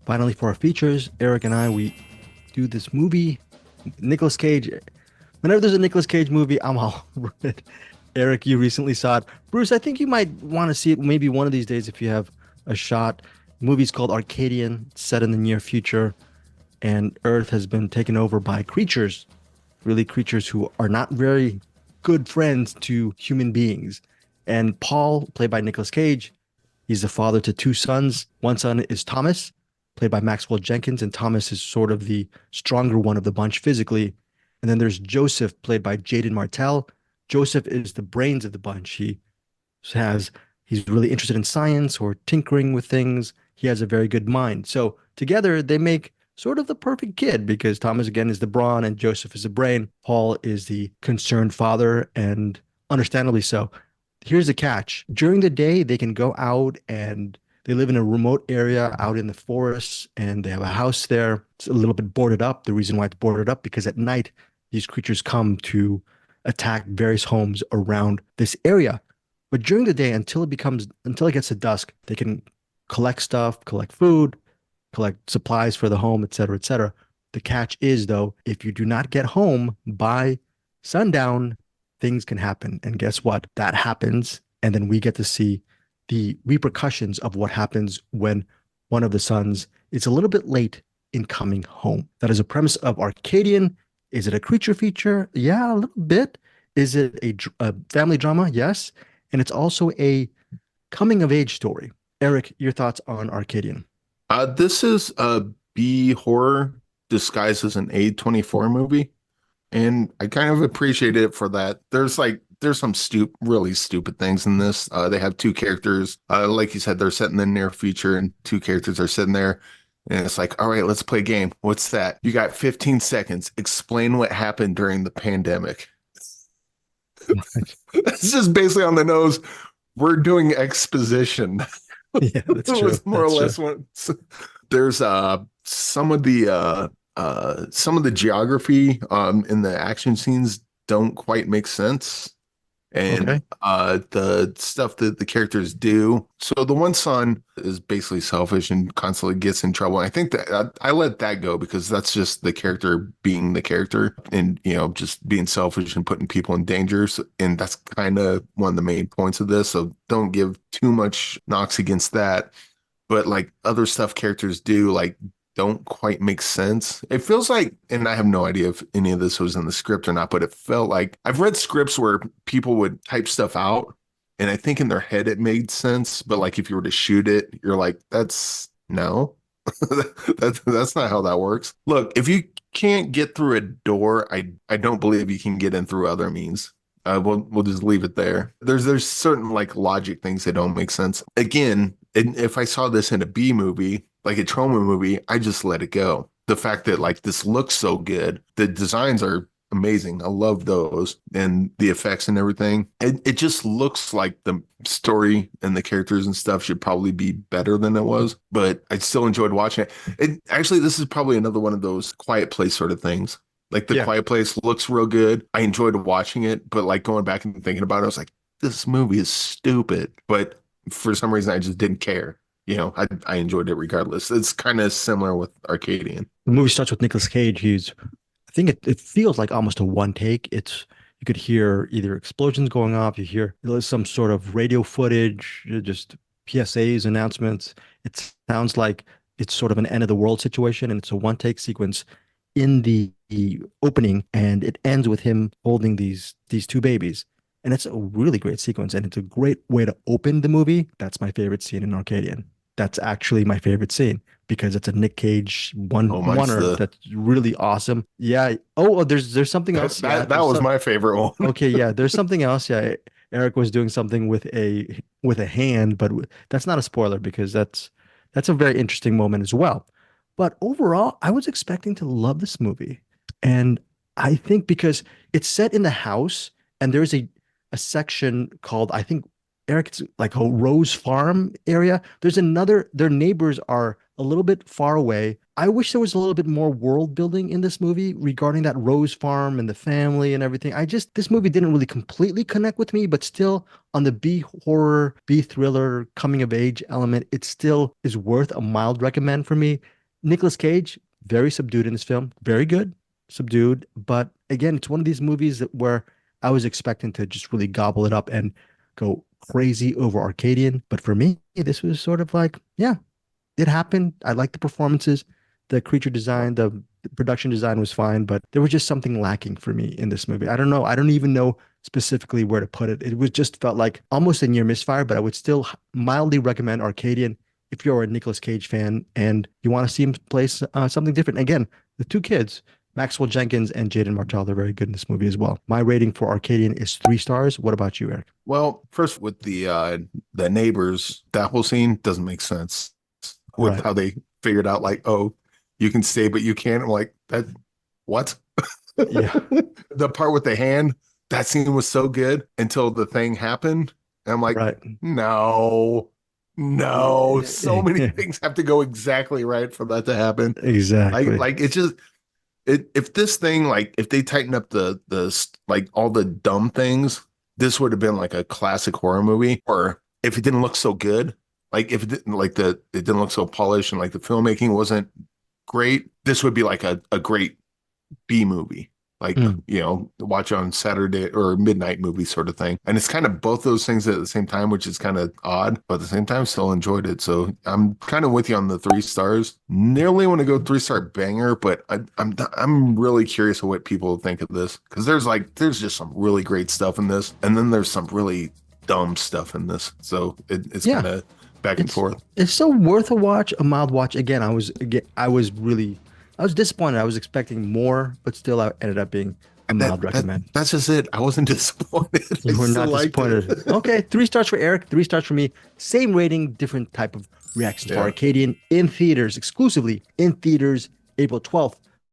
Finally, for our features, Eric and I, we do this movie, Nicolas Cage. Whenever there's a Nicolas Cage movie, I'm all over it. Eric, you recently saw it. Bruce, I think you might want to see it maybe one of these days if you have a shot. The movie's called Arcadian, set in the near future, and Earth has been taken over by creatures, really creatures who are not very good friends to human beings. And Paul, played by Nicolas Cage, he's the father to two sons. One son is Thomas, played by Maxwell Jenkins, and Thomas is sort of the stronger one of the bunch physically. And then there's Joseph, played by Jaeden Martell. Joseph is the brains of the bunch. Has he's really interested in science or tinkering with things. He has a very good mind. So together they make sort of the perfect kid because Thomas again is the brawn and Joseph is the brain. Paul is the concerned father, and understandably so. Here's the catch. During the day, they can go out and they live in a remote area out in the forest and they have a house there. It's a little bit boarded up. The reason why it's boarded up because at night these creatures come to attack various homes around this area. But during the day, until it gets to dusk, they can collect stuff, collect food, collect supplies for the home, etc., etc. The catch is though, if you do not get home by sundown, things can happen. And guess what? That happens. And then we get to see the repercussions of what happens when one of the sons is a little bit late in coming home. That is a premise of Arcadian. Is it a creature feature? Yeah, a little bit. Is it a family drama? Yes. And it's also a coming of age story. Eric, your thoughts on Arcadian? This is a B horror disguised as an A24 movie, and I kind of appreciate it for that. There's some really stupid things in this. They have two characters, like you said, they're set in the near future, and two characters are sitting there, and it's like, all right, let's play a game. What's that? You got 15 seconds. Explain what happened during the pandemic. It's just basically on the nose. We're doing exposition. Yeah, that's It true. was more or That's true. less what there's some of the geography in the action scenes don't quite make sense, and Okay. the stuff that the characters do. So the one son is basically selfish and constantly gets in trouble. And I think that I let that go because that's just the character being the character, and just being selfish and putting people in danger. And that's kind of one of the main points of this. So don't give too much knocks against that. But like other stuff characters do, like don't quite make sense. It feels like, and I have no idea if any of this was in the script or not, but it felt like I've read scripts where people would type stuff out, and I think in their head it made sense, but like if you were to shoot it, you're like, that's no. That's not how that works. Look, if you can't get through a door, I don't believe you can get in through other means. We'll just leave it there. There's certain like logic things that don't make sense. Again, and if I saw this in a B movie, like a trauma movie, I just let it go. The fact that like this looks so good, the designs are amazing. I love those and the effects and everything. It just looks like the story and the characters and stuff should probably be better than it was, but I still enjoyed watching it. Actually, this is probably another one of those Quiet Place sort of things. Like the Yeah. Quiet Place looks real good. I enjoyed watching it, but like going back and thinking about it, I was like, this movie is stupid. But for some reason, I just didn't care. I enjoyed it regardless. It's kind of similar with Arcadian. The movie starts with Nicolas Cage. I think it feels like almost a one take. You could hear either explosions going off, you hear there's some sort of radio footage, just PSAs, announcements. It sounds like it's sort of an end of the world situation, and it's a one take sequence in the opening, and it ends with him holding these two babies. And it's a really great sequence, and it's a great way to open the movie. That's my favorite scene in Arcadian. That's actually my favorite scene because it's a Nick Cage Oh, mine's oneer the that's really awesome. Yeah. Oh, there's something else. Yeah. that was my favorite one. Okay. Yeah. There's something else. Yeah. Eric was doing something with a hand, but that's not a spoiler because that's a very interesting moment as well. But overall, I was expecting to love this movie, and I think because it's set in the house, and there's a section called I think Eric, it's like a Rose Farm area. Their neighbors are a little bit far away. I wish there was a little bit more world building in this movie regarding that Rose farm and the family and everything. This movie didn't really completely connect with me, but still on the B horror, B thriller, coming of age element, it still is worth a mild recommend for me. Nicolas Cage, very subdued in this film, very good, subdued. But again, it's one of these movies where I was expecting to just really gobble it up and go crazy over Arcadian. But for me, this was sort of like, yeah, it happened. I liked the performances. The creature design, the production design was fine, but there was just something lacking for me in this movie. I don't know. I don't even know specifically where to put it. It was just felt like almost a near misfire, but I would still mildly recommend Arcadian if you're a Nicolas Cage fan and you want to see him play something different. Again, the two kids, Maxwell Jenkins and Jaeden Martell, they're very good in this movie as well. My rating for Arcadian is 3 stars. What about you, Eric? Well, first with the neighbors, that whole scene doesn't make sense with Right. how they figured out like, oh, you can stay, but you can't. I'm like, that what? Yeah. The part with the hand, that scene was so good until the thing happened. And I'm like, Right. no, no. So many things have to go exactly right for that to happen. Exactly. Like it's just if this thing, like if they tighten up the like all the dumb things, this would have been like a classic horror movie. Or if it didn't look so good, like if it didn't like it didn't look so polished and like the filmmaking wasn't great, this would be like a great B movie. Like, watch on Saturday or midnight movie sort of thing. And it's kind of both those things at the same time, which is kind of odd, but at the same time, still enjoyed it. So I'm kind of with you on the 3 stars. Nearly want to go 3-star banger, but I'm really curious of what people think of this because there's just some really great stuff in this, and then there's some really dumb stuff in this. So it's kind of back and forth. It's still worth a watch, a mild watch. Again, I was disappointed. I was expecting more, but still I ended up being a mild recommend. That's just it. I wasn't disappointed. You were not disappointed. Okay, 3 stars for Eric, 3 stars for me. Same rating, different type of reaction for Arcadian in theaters, exclusively in theaters, April 12th.